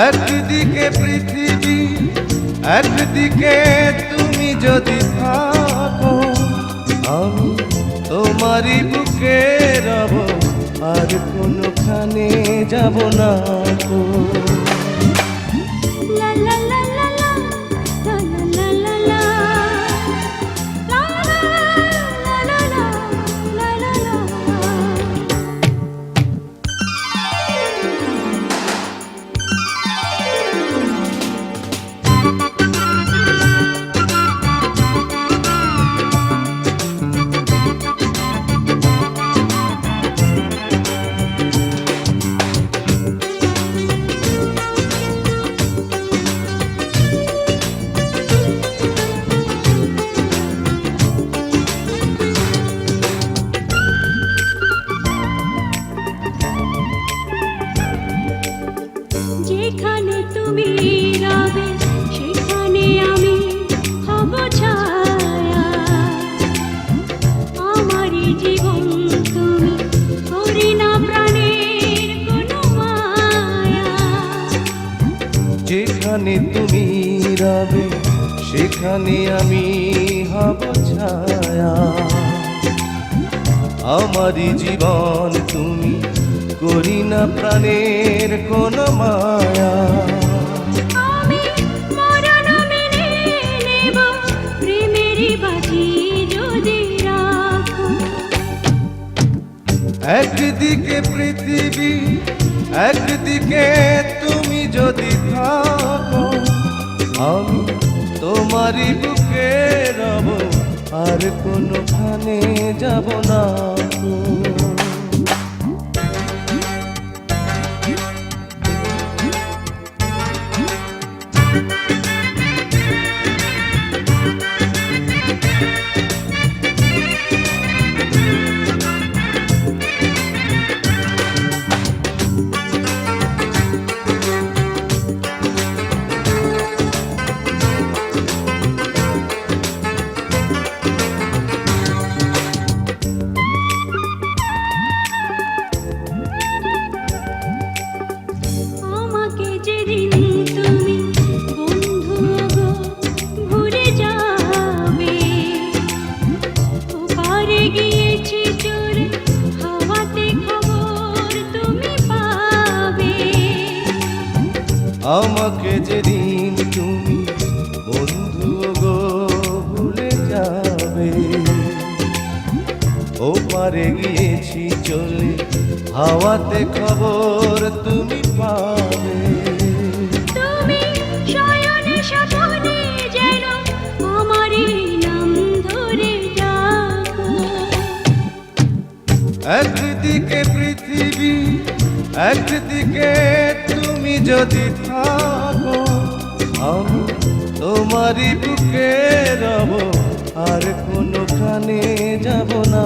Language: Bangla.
একদিকে পৃথিবী, একদিকে তুমি যদি থাকো, আমি তোমারই বুকে রব, আর কোনোখানে যাব না গো। যেখানে তুমি রবে সেখানে আমি হব ছায়া, আমারই জীবন তুমি করি না প্রাণের কোনো মায়া। যেখানে তুমি রবে সেখানে আমি হব ছায়া, আমারই জীবন তুমি করি না প্রাণের কোন মায়া। আমি মরণ মেনে নেব প্রেমেরই বাজি যদি রাখো। একদিকে পৃথিবী, একদিকে তুমি যদি থাকো, আমি তোমারই বুকে রব, আর কোনোখানে যাব না গো। আমাকে যেদিন তুমি বন্ধু গো ভুলে যাবে, ওপারে গিয়েছি চলে হাওয়াতে খবর তুমি পাবে। তুমি শয়নে স্বপনে যেন আমারই নাম ধরে ডাকো। একদিকে পৃথিবী, একদিকে তুমি যদি থাকো, আমি তোমারই বুকে রব, আর কোনোখানে যাব না।